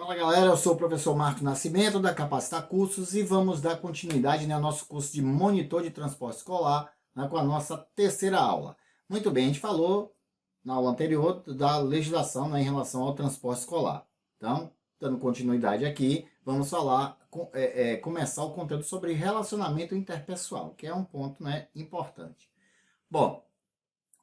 Fala galera, eu sou o professor Marcos Nascimento da Capacitar Cursos e vamos dar continuidade, né, ao nosso curso de monitor de transporte escolar, né, com a nossa terceira aula. Muito bem, a gente falou na aula anterior da legislação, né, em relação ao transporte escolar. Então, dando continuidade aqui, vamos falar, começar o conteúdo sobre relacionamento interpessoal, que é um ponto, né, importante. Bom,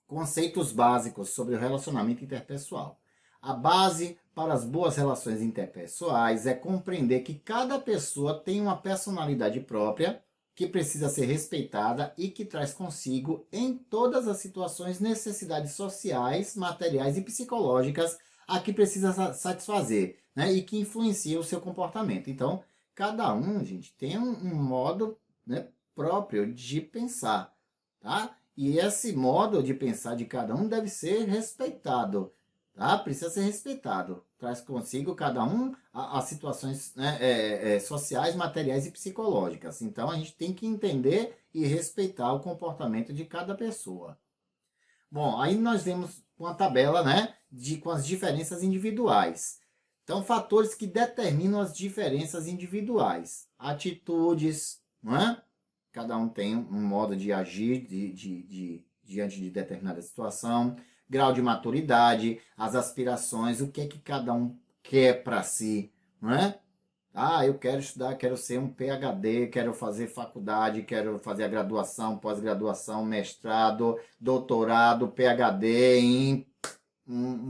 conceitos básicos sobre o relacionamento interpessoal. A base para as boas relações interpessoais é compreender que cada pessoa tem uma personalidade própria, que precisa ser respeitada e que traz consigo, em todas as situações, necessidades sociais, materiais e psicológicas a que precisa satisfazer, né? E que influencia o seu comportamento. Então, cada um, gente, tem um modo, né, próprio de pensar, tá? E esse modo de pensar de cada um deve ser respeitado, tá? Precisa ser respeitado. Traz consigo cada um as situações, né, sociais, materiais e psicológicas. Então a gente tem que entender e respeitar o comportamento de cada pessoa. Bom, aí nós temos uma tabela, né, com as diferenças individuais. Então, fatores que determinam as diferenças individuais. Atitudes, não é? Cada um tem um modo de agir diante de determinada situação. Grau de maturidade, as aspirações, o que é que cada um quer para si, não é? Ah, eu quero estudar, quero ser um PhD, quero fazer faculdade, quero fazer a graduação, pós-graduação, mestrado, doutorado, PhD em,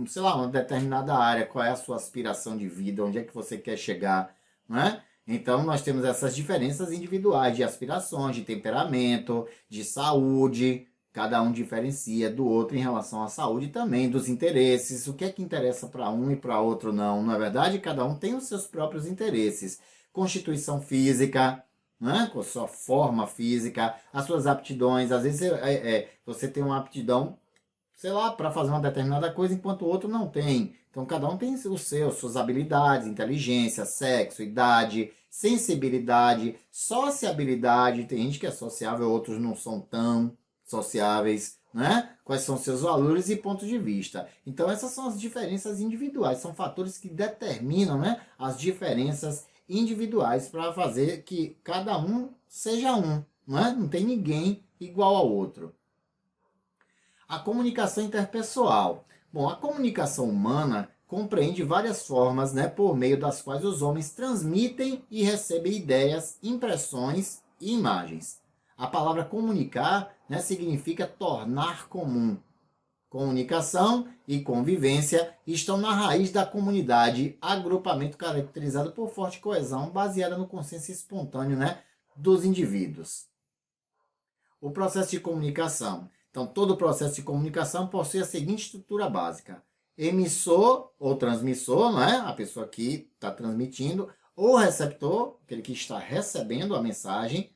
sei lá, uma determinada área. Qual é a sua aspiração de vida? Onde é que você quer chegar? Não é? Então, nós temos essas diferenças individuais de aspirações, de temperamento, de saúde. Cada um diferencia do outro em relação à saúde também, dos interesses. O que é que interessa para um e para outro não? Não é verdade? Cada um tem os seus próprios interesses. Constituição física, né? Com a sua forma física, as suas aptidões. Às vezes você tem uma aptidão, sei lá, para fazer uma determinada coisa, enquanto o outro não tem. Então, cada um tem o seu, suas habilidades, inteligência, sexo, idade, sensibilidade, sociabilidade. Tem gente que é sociável, outros não são tão sociáveis, né? Quais são seus valores e pontos de vista. Então, essas são as diferenças individuais, são fatores que determinam, né, as diferenças individuais para fazer que cada um seja um, não é? Não tem ninguém igual ao outro. A comunicação interpessoal. Bom, a comunicação humana compreende várias formas, né, por meio das quais os homens transmitem e recebem ideias, impressões e imagens. A palavra comunicar, né, significa tornar comum. Comunicação e convivência estão na raiz da comunidade, agrupamento caracterizado por forte coesão, baseada no consenso espontâneo, né, dos indivíduos. O processo de comunicação. Então, todo o processo de comunicação possui a seguinte estrutura básica: emissor ou transmissor, não é? A pessoa que está transmitindo, ou receptor, aquele que está recebendo a mensagem.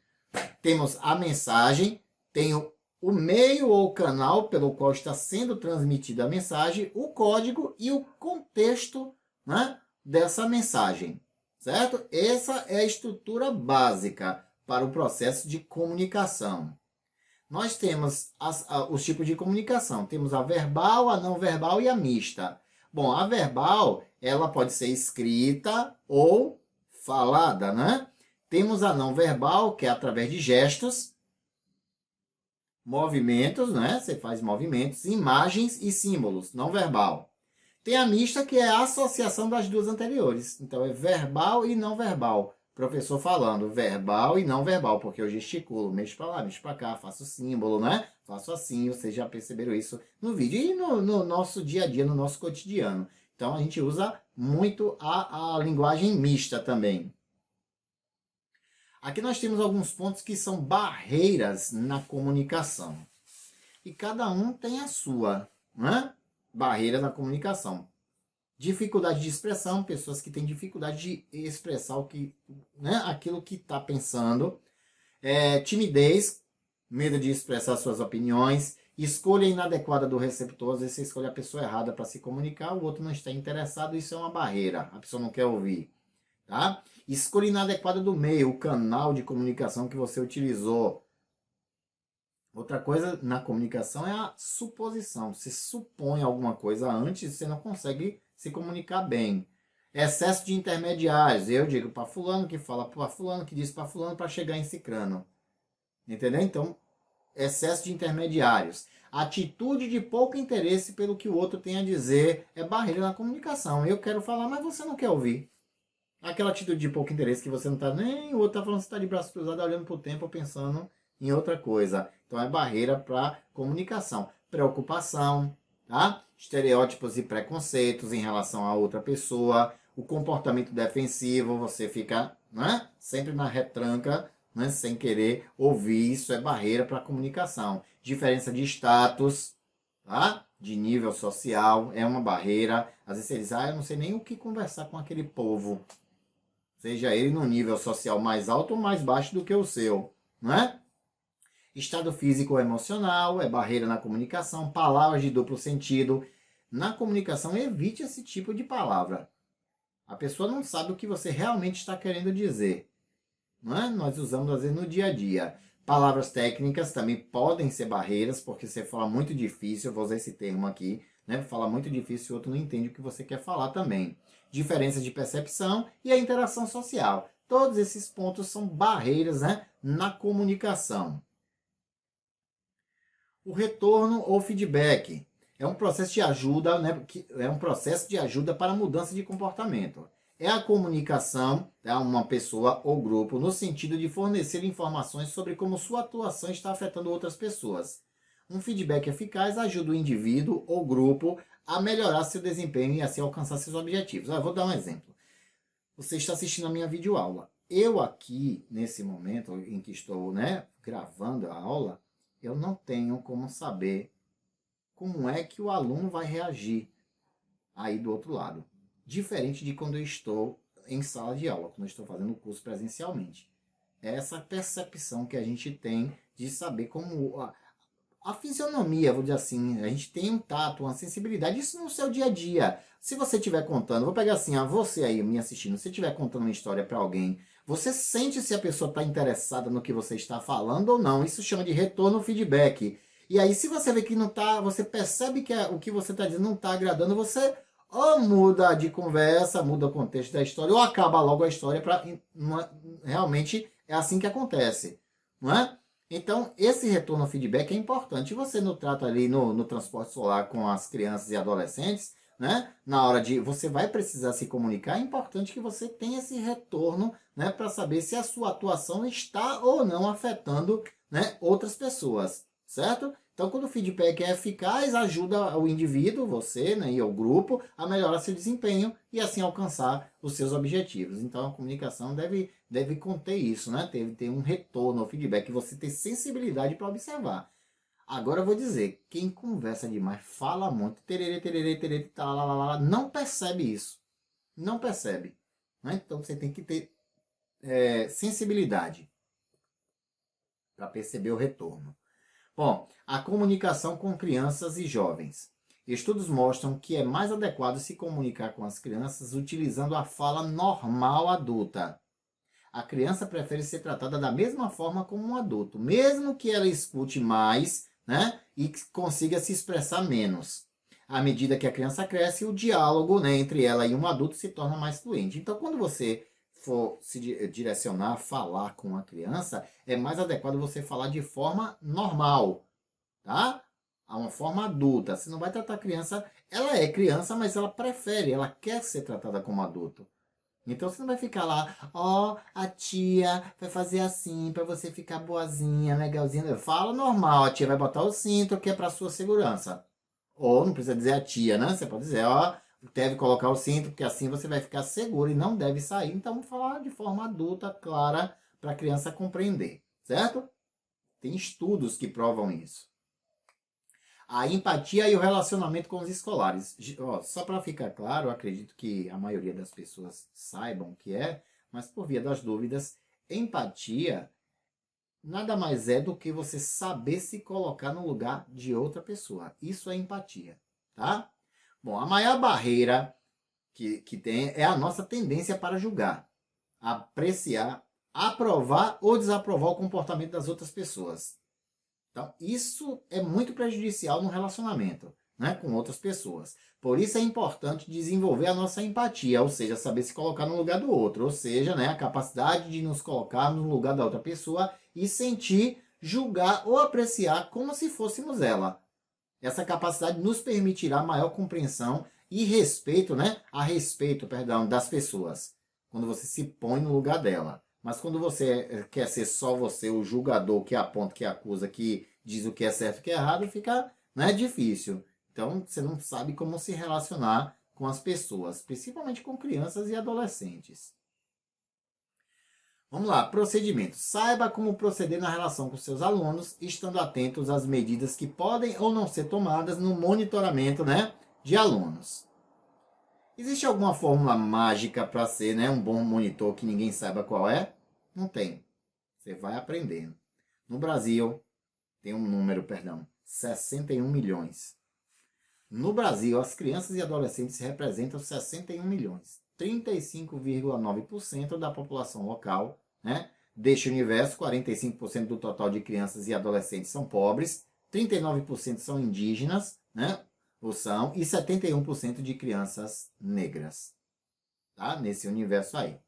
Temos a mensagem, tem o meio ou canal pelo qual está sendo transmitida a mensagem, o código e o contexto, né, dessa mensagem, certo? Essa é a estrutura básica para o processo de comunicação. Nós temos os tipos de comunicação. Temos a verbal, a não verbal e a mista. Bom, a verbal, ela pode ser escrita ou falada, né? Temos a não verbal, que é através de gestos, movimentos, né? Você faz movimentos, imagens e símbolos, não verbal. Tem a mista, que é a associação das duas anteriores. Então, é verbal e não verbal. Professor falando verbal e não verbal, porque eu gesticulo, mexo para lá, mexo para cá, faço símbolo, né? Faço assim, vocês já perceberam isso no vídeo e no nosso dia a dia, no nosso cotidiano. Então, a gente usa muito a linguagem mista também. Aqui nós temos alguns pontos que são barreiras na comunicação. E cada um tem a sua, né? Barreira na comunicação. Dificuldade de expressão, pessoas que têm dificuldade de expressar o que, né, aquilo que está pensando. Timidez, medo de expressar suas opiniões. Escolha inadequada do receptor, às vezes você escolhe a pessoa errada para se comunicar, o outro não está interessado, isso é uma barreira, a pessoa não quer ouvir. Tá? Escolha inadequada do meio, o canal de comunicação que você utilizou. Outra coisa na comunicação é a suposição. Você supõe alguma coisa antes, você não consegue se comunicar bem. Excesso de intermediários. Eu digo para fulano, que fala para fulano, que diz para fulano, para chegar em cicrano. Entendeu? Então, excesso de intermediários. Atitude de pouco interesse pelo que o outro tem a dizer é barreira na comunicação. Eu quero falar, mas você não quer ouvir. Aquela atitude de pouco interesse que você não está nem, o outro está falando, você está de braço cruzado, olhando para o tempo, pensando em outra coisa. Então é barreira para comunicação. Preocupação, tá? Estereótipos e preconceitos em relação a outra pessoa. O comportamento defensivo, você fica, né, sempre na retranca, né, sem querer ouvir. Isso é barreira para comunicação. Diferença de status, tá? De nível social, é uma barreira. Às vezes você diz, eu não sei nem o que conversar com aquele povo. Seja ele no nível social mais alto ou mais baixo do que o seu, não é? Estado físico ou emocional, é barreira na comunicação, palavras de duplo sentido. Na comunicação, evite esse tipo de palavra. A pessoa não sabe o que você realmente está querendo dizer. Não é? Nós usamos às vezes no dia a dia. Palavras técnicas também podem ser barreiras, porque você fala muito difícil, eu vou usar esse termo aqui, né? Fala muito difícil e o outro não entende o que você quer falar também. Diferença de percepção e a interação social. Todos esses pontos são barreiras, né, na comunicação. O retorno ou feedback é um processo de ajuda, né, é um processo de ajuda para a mudança de comportamento. É a comunicação a uma pessoa ou grupo no sentido de fornecer informações sobre como sua atuação está afetando outras pessoas. Um feedback eficaz ajuda o indivíduo ou grupo a melhorar seu desempenho e assim alcançar seus objetivos. Eu vou dar um exemplo. Você está assistindo a minha videoaula. Eu aqui, nesse momento em que estou, né, gravando a aula, eu não tenho como saber como é que o aluno vai reagir aí do outro lado. Diferente de quando eu estou em sala de aula, quando eu estou fazendo o curso presencialmente. É essa percepção que a gente tem de saber como a fisionomia, vou dizer assim, a gente tem um tato, uma sensibilidade, isso no seu dia a dia. Se você estiver contando, vou pegar assim, você aí me assistindo, se estiver contando uma história para alguém, você sente se a pessoa está interessada no que você está falando ou não. Isso chama de retorno feedback. E aí, se você vê que não está, você percebe que o que você está dizendo não está agradando, você ou muda de conversa, muda o contexto da história, ou acaba logo a história. Realmente é assim que acontece, não é? Então, esse retorno ao feedback é importante. Você no trato ali no transporte escolar com as crianças e adolescentes, né? Na hora de você vai precisar se comunicar, é importante que você tenha esse retorno, né, para saber se a sua atuação está ou não afetando, né, outras pessoas, certo? Então, quando o feedback é eficaz, ajuda o indivíduo, você, né, e o grupo a melhorar seu desempenho e assim alcançar os seus objetivos. Então, a comunicação deve conter isso, né? Ter um retorno ao feedback, você ter sensibilidade para observar. Agora eu vou dizer, quem conversa demais, fala muito, tererê, tererê, tererê, talalala, não percebe isso. Não percebe. Né? Então, você tem que ter sensibilidade para perceber o retorno. Bom, a comunicação com crianças e jovens. Estudos mostram que é mais adequado se comunicar com as crianças utilizando a fala normal adulta. A criança prefere ser tratada da mesma forma como um adulto, mesmo que ela escute mais, né, e consiga se expressar menos. À medida que a criança cresce, o diálogo, né, entre ela e um adulto se torna mais fluente. Então, quando você for se direcionar, falar com a criança, é mais adequado você falar de forma normal, tá? A uma forma adulta. Você não vai tratar a criança, ela é criança, mas ela prefere, ela quer ser tratada como adulto. Então você não vai ficar lá, a tia vai fazer assim pra você ficar boazinha, legalzinha. Fala normal, a tia vai botar o cinto que é pra sua segurança. Ou não precisa dizer a tia, né? Você pode dizer, deve colocar o cinto, porque assim você vai ficar seguro e não deve sair. Então vamos falar de forma adulta, clara, para a criança compreender, certo? Tem estudos que provam isso. A empatia e o relacionamento com os escolares. Só para ficar claro, eu acredito que a maioria das pessoas saibam o que é, mas por via das dúvidas, empatia nada mais é do que você saber se colocar no lugar de outra pessoa. Isso é empatia, tá? Bom, a maior barreira que tem é a nossa tendência para julgar, apreciar, aprovar ou desaprovar o comportamento das outras pessoas. Então, isso é muito prejudicial no relacionamento. né, com outras pessoas. Por isso é importante desenvolver a nossa empatia, ou seja, saber se colocar no lugar do outro, ou seja, né, a capacidade de nos colocar no lugar da outra pessoa e sentir, julgar ou apreciar como se fôssemos ela. Essa capacidade nos permitirá maior compreensão e respeito, né, perdão, das pessoas, quando você se põe no lugar dela. Mas quando você quer ser só você, o julgador que aponta, que acusa, que diz o que é certo e o que é errado, fica, né, difícil. Então, você não sabe como se relacionar com as pessoas, principalmente com crianças e adolescentes. Vamos lá, procedimento. Saiba como proceder na relação com seus alunos, estando atentos às medidas que podem ou não ser tomadas no monitoramento, né, de alunos. Existe alguma fórmula mágica para ser, né, um bom monitor que ninguém saiba qual é? Não tem. Você vai aprendendo. No Brasil, tem um número, 61 milhões. No Brasil, as crianças e adolescentes representam 61 milhões. 35,9% da população local, né? Deste universo, 45% do total de crianças e adolescentes são pobres, 39% são indígenas, né? Ou são, e 71% de crianças negras. Tá? Nesse universo aí.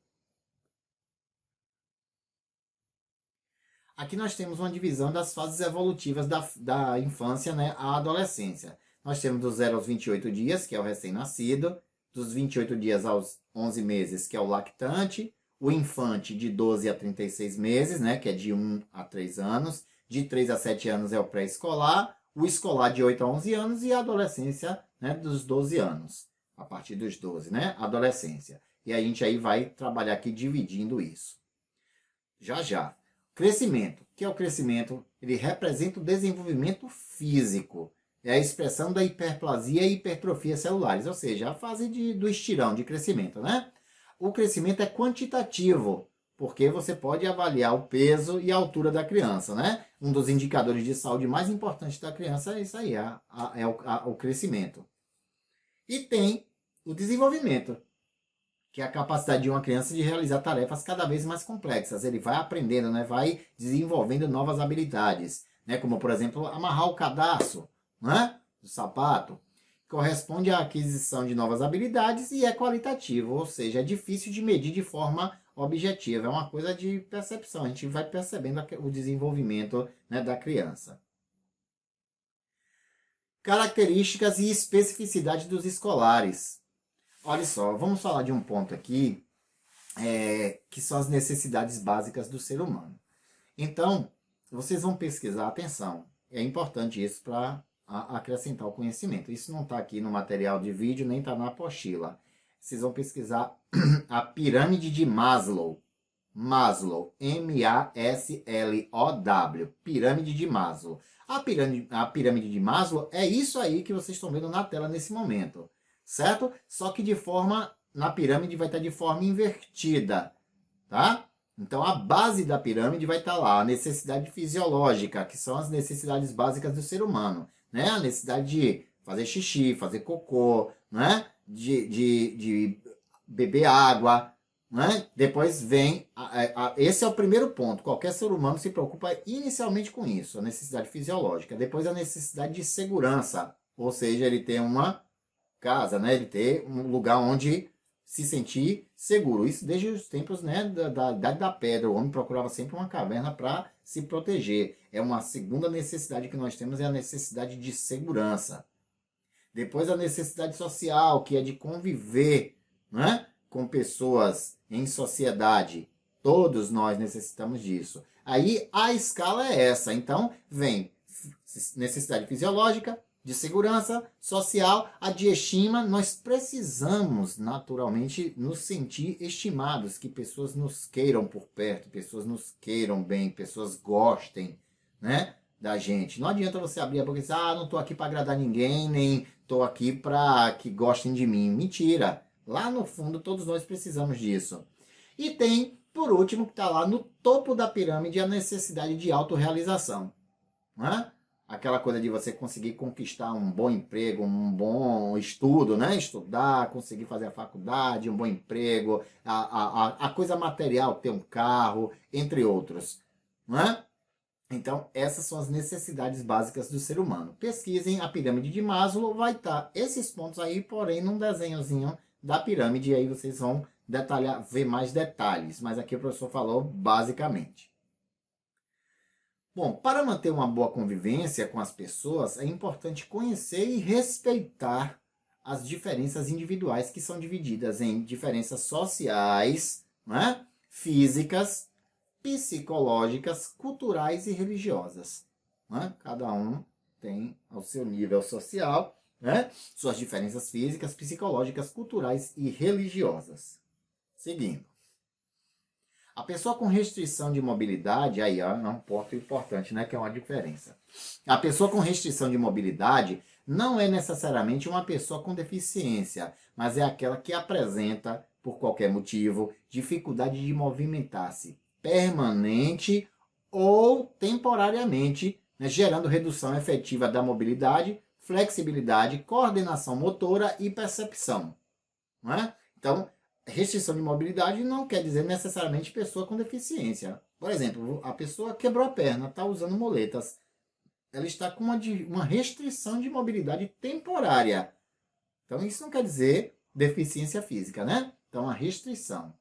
Aqui nós temos uma divisão das fases evolutivas da infância, né, à adolescência. Nós temos dos 0 aos 28 dias, que é o recém-nascido, dos 28 dias aos 11 meses, que é o lactante, o infante de 12 a 36 meses, né, que é de 1 a 3 anos, de 3 a 7 anos é o pré-escolar, o escolar de 8 a 11 anos e a adolescência, né, dos 12 anos, a partir dos 12, né, adolescência. E a gente aí vai trabalhar aqui dividindo isso. Já já. Crescimento. O que é o crescimento? Ele representa o desenvolvimento físico. É a expressão da hiperplasia e hipertrofia celulares, ou seja, a fase do estirão, de crescimento, né? O crescimento é quantitativo, porque você pode avaliar o peso e a altura da criança, né? Um dos indicadores de saúde mais importantes da criança é isso aí, o crescimento. E tem o desenvolvimento, que é a capacidade de uma criança de realizar tarefas cada vez mais complexas. Ele vai aprendendo, né? Vai desenvolvendo novas habilidades, né? Como, por exemplo, amarrar o cadarço, né, do sapato. Corresponde à aquisição de novas habilidades e é qualitativo, ou seja, é difícil de medir de forma objetiva. É uma coisa de percepção. A gente vai percebendo o desenvolvimento, né, da criança. Características e especificidade dos escolares. Olha só, vamos falar de um ponto aqui, que são as necessidades básicas do ser humano. Então, vocês vão pesquisar, atenção, é importante isso para acrescentar o conhecimento. Isso não está aqui no material de vídeo, nem está na apostila. Vocês vão pesquisar a pirâmide de Maslow. Maslow, M-A-S-L-O-W, pirâmide de Maslow. A pirâmide de Maslow é isso aí que vocês estão vendo na tela nesse momento. Certo? Só que na pirâmide vai estar de forma invertida, tá? Então a base da pirâmide vai estar lá, a necessidade fisiológica, que são as necessidades básicas do ser humano, né? A necessidade de fazer xixi, fazer cocô, né? De beber água, né? Depois vem, esse é o primeiro ponto, qualquer ser humano se preocupa inicialmente com isso, a necessidade fisiológica. Depois a necessidade de segurança, ou seja, ele tem uma casa, né? Ele ter um lugar onde se sentir seguro. Isso desde os tempos, né, da Idade da Pedra. O homem procurava sempre uma caverna para se proteger. É uma segunda necessidade que nós temos, é a necessidade de segurança. Depois a necessidade social, que é de conviver, né, com pessoas em sociedade. Todos nós necessitamos disso. Aí a escala é essa. Então vem necessidade fisiológica, de segurança social, a de estima. Nós precisamos naturalmente nos sentir estimados, que pessoas nos queiram por perto, pessoas nos queiram bem, pessoas gostem, né, da gente. Não adianta você abrir a boca e dizer, não estou aqui para agradar ninguém, nem estou aqui para que gostem de mim. Mentira! Lá no fundo todos nós precisamos disso. E tem, por último, que está lá no topo da pirâmide, a necessidade de autorrealização, né? Aquela coisa de você conseguir conquistar um bom emprego, um bom estudo, né? Estudar, conseguir fazer a faculdade, um bom emprego, a coisa material, ter um carro, entre outros, né? Então, essas são as necessidades básicas do ser humano. Pesquisem a pirâmide de Maslow, vai estar esses pontos aí, porém, num desenhozinho da pirâmide, e aí vocês vão detalhar, ver mais detalhes. Mas aqui o professor falou basicamente. Bom, para manter uma boa convivência com as pessoas, é importante conhecer e respeitar as diferenças individuais que são divididas em diferenças sociais, né? Físicas, psicológicas, culturais e religiosas. Né? Cada um tem ao seu nível social, né? Suas diferenças físicas, psicológicas, culturais e religiosas. Seguindo. A pessoa com restrição de mobilidade, aí ó, é um ponto importante, né, que é uma diferença. A pessoa com restrição de mobilidade não é necessariamente uma pessoa com deficiência, mas é aquela que apresenta, por qualquer motivo, dificuldade de movimentar-se permanente ou temporariamente, né, gerando redução efetiva da mobilidade, flexibilidade, coordenação motora e percepção. Não é? Então, restrição de mobilidade não quer dizer necessariamente pessoa com deficiência. Por exemplo, a pessoa quebrou a perna, está usando muletas. Ela está com uma restrição de mobilidade temporária. Então, isso não quer dizer deficiência física, né? Então, a restrição.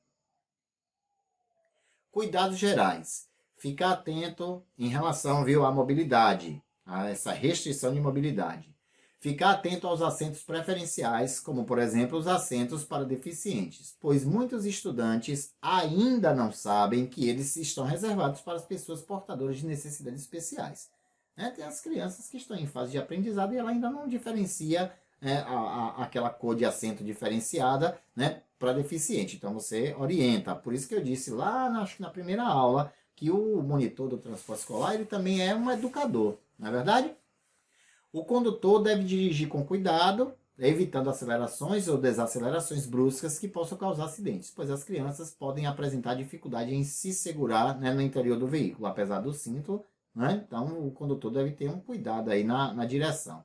Cuidados gerais. Ficar atento em relação, viu, à mobilidade, a essa restrição de mobilidade. Ficar atento aos assentos preferenciais, como por exemplo os assentos para deficientes, pois muitos estudantes ainda não sabem que eles estão reservados para as pessoas portadoras de necessidades especiais. Tem as crianças que estão em fase de aprendizado e ela ainda não diferencia aquela cor de assento diferenciada, né, para deficiente. Então você orienta. Por isso que eu disse lá, acho que na primeira aula, que o monitor do transporte escolar ele também é um educador, não é verdade? O condutor deve dirigir com cuidado, evitando acelerações ou desacelerações bruscas que possam causar acidentes, pois as crianças podem apresentar dificuldade em se segurar, né, no interior do veículo, apesar do cinto, né? Então o condutor deve ter um cuidado aí na direção.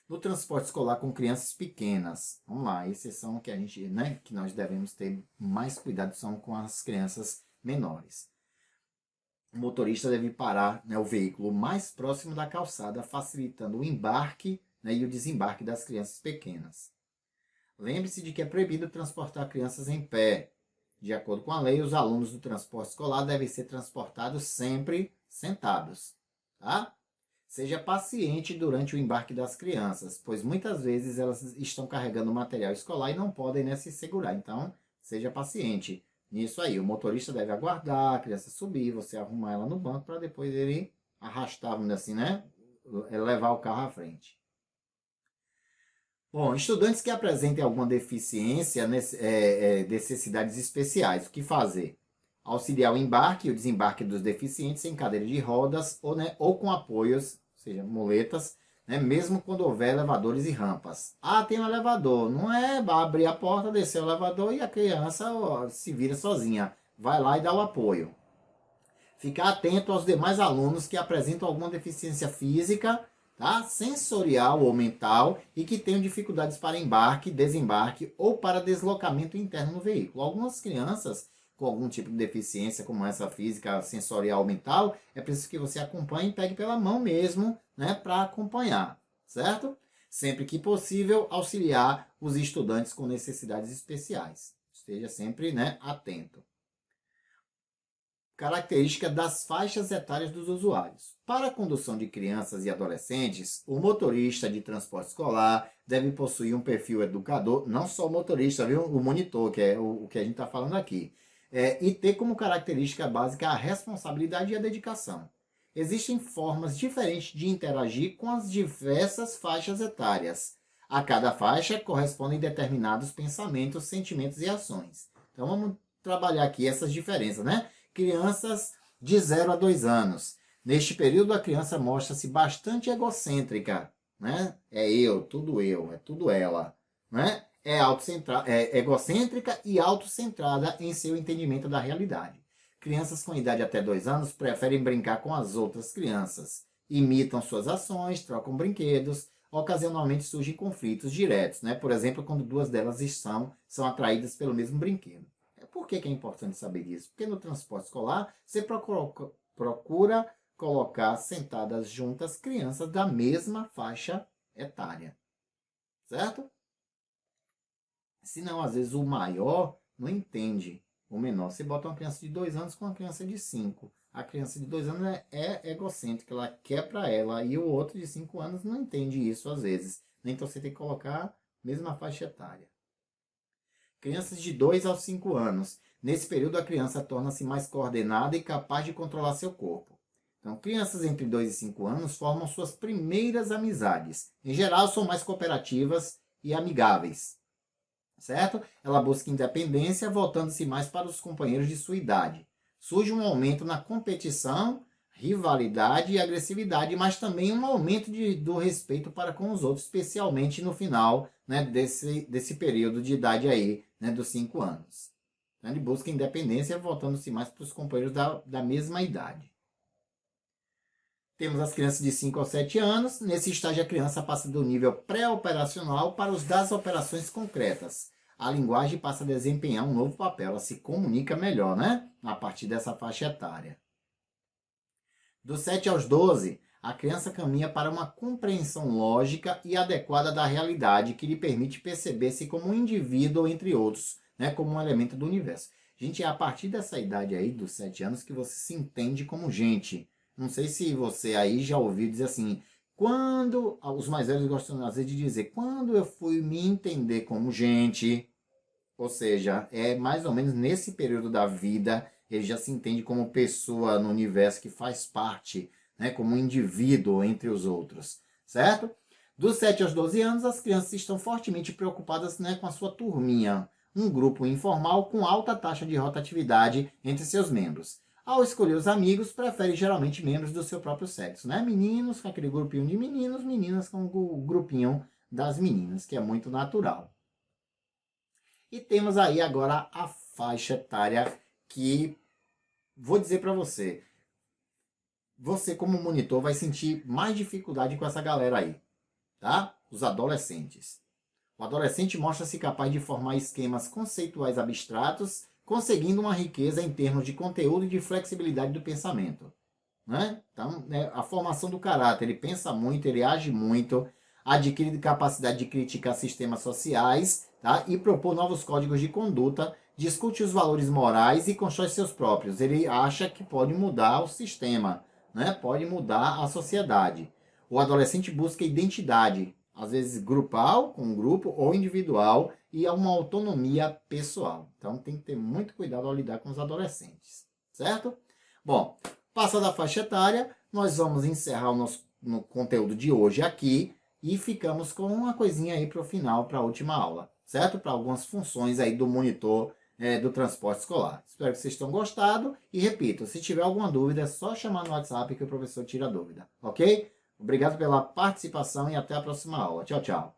No transporte escolar com crianças pequenas, vamos lá, esses são que a gente, né, que nós devemos ter mais cuidado, são com as crianças menores. O motorista deve parar, né, o veículo mais próximo da calçada, facilitando o embarque, né, e o desembarque das crianças pequenas. Lembre-se de que é proibido transportar crianças em pé. De acordo com a lei, os alunos do transporte escolar devem ser transportados sempre sentados. Tá? Seja paciente durante o embarque das crianças, pois muitas vezes elas estão carregando material escolar e não podem, né, se segurar. Então, seja paciente. Nisso aí, o motorista deve aguardar a criança subir, você arrumar ela no banco para depois ele arrastar, vamos dizer assim, né? Levar o carro à frente. Bom, estudantes que apresentem alguma deficiência, necessidades especiais, o que fazer? Auxiliar o embarque e o desembarque dos deficientes em cadeira de rodas ou com apoios, ou seja, muletas, né, mesmo quando houver elevadores e rampas. Ah, tem um elevador. Não é abrir a porta, descer o elevador e a criança se vira sozinha. Vai lá e dá o apoio. Ficar atento aos demais alunos que apresentam alguma deficiência física, tá, sensorial ou mental e que tenham dificuldades para embarque, desembarque ou para deslocamento interno no veículo. Algumas crianças com algum tipo de deficiência, como essa física, sensorial ou mental, é preciso que você acompanhe e pegue pela mão mesmo, né, para acompanhar, certo? Sempre que possível, auxiliar os estudantes com necessidades especiais. Esteja sempre, né, atento. Característica das faixas etárias dos usuários. Para a condução de crianças e adolescentes, o motorista de transporte escolar deve possuir um perfil educador, não só o motorista, viu? O monitor, que é o que a gente está falando aqui. E ter como característica básica a responsabilidade e a dedicação. Existem formas diferentes de interagir com as diversas faixas etárias. A cada faixa correspondem determinados pensamentos, sentimentos e ações. Então vamos trabalhar aqui essas diferenças, né? Crianças de 0 a 2 anos. Neste período, a criança mostra-se bastante egocêntrica, né? É eu, é tudo ela, né? É egocêntrica e autocentrada em seu entendimento da realidade. Crianças com idade até 2 anos preferem brincar com as outras crianças, imitam suas ações, trocam brinquedos, ocasionalmente surgem conflitos diretos, né? Por exemplo, quando duas delas são atraídas pelo mesmo brinquedo. Por que é importante saber disso? Porque no transporte escolar você procura colocar sentadas juntas crianças da mesma faixa etária, certo? Senão, às vezes, o maior não entende o menor. Você bota uma criança de 2 anos com uma criança de 5. A criança de 2 anos é egocêntrica, ela quer para ela, e o outro de 5 anos não entende isso, às vezes. Então, você tem que colocar a mesma faixa etária. Crianças de 2 aos 5 anos. Nesse período, a criança torna-se mais coordenada e capaz de controlar seu corpo. Então, crianças entre 2 e 5 anos formam suas primeiras amizades. Em geral, são mais cooperativas e amigáveis, certo? Ela busca independência, voltando-se mais para os companheiros de sua idade. Surge um aumento na competição, rivalidade e agressividade, mas também um aumento do respeito para com os outros, especialmente no final, né, desse período de idade aí, né, dos 5 anos. Então, ele busca independência, voltando-se mais para os companheiros da mesma idade. Temos as crianças de 5 a 7 anos. Nesse estágio, a criança passa do nível pré-operacional para os das operações concretas. A linguagem passa a desempenhar um novo papel. Ela se comunica melhor, né? A partir dessa faixa etária. Dos 7 aos 12, a criança caminha para uma compreensão lógica e adequada da realidade que lhe permite perceber-se como um indivíduo entre outros, né? Como um elemento do universo. Gente, é a partir dessa idade aí, dos 7 anos, que você se entende como gente. Não sei se você aí já ouviu dizer assim, quando, os mais velhos gostam às vezes de dizer, quando eu fui me entender como gente, ou seja, é mais ou menos nesse período da vida, ele já se entende como pessoa no universo que faz parte, né, como um indivíduo entre os outros, certo? Dos 7 aos 12 anos, as crianças estão fortemente preocupadas, né, com a sua turminha, um grupo informal com alta taxa de rotatividade entre seus membros. Ao escolher os amigos, prefere geralmente membros do seu próprio sexo, né? Meninos com aquele grupinho de meninos, meninas com o grupinho das meninas, que é muito natural. E temos aí agora a faixa etária que, vou dizer para você, você como monitor vai sentir mais dificuldade com essa galera aí, tá? Os adolescentes. O adolescente mostra-se capaz de formar esquemas conceituais abstratos, conseguindo uma riqueza em termos de conteúdo e de flexibilidade do pensamento, né? Então, a formação do caráter, ele pensa muito, ele age muito, adquire capacidade de criticar sistemas sociais, tá? E propor novos códigos de conduta, discute os valores morais e constrói seus próprios. Ele acha que pode mudar o sistema, né? Pode mudar a sociedade. O adolescente busca identidade, às vezes grupal, com um grupo, ou individual, e uma autonomia pessoal. Então tem que ter muito cuidado ao lidar com os adolescentes, certo? Bom, passada a faixa etária, nós vamos encerrar o nosso conteúdo de hoje aqui e ficamos com uma coisinha aí para o final, para a última aula, certo? Para algumas funções aí do monitor do transporte escolar. Espero que vocês tenham gostado e repito, se tiver alguma dúvida é só chamar no WhatsApp que o professor tira a dúvida, ok? Obrigado pela participação e até a próxima aula. Tchau, tchau.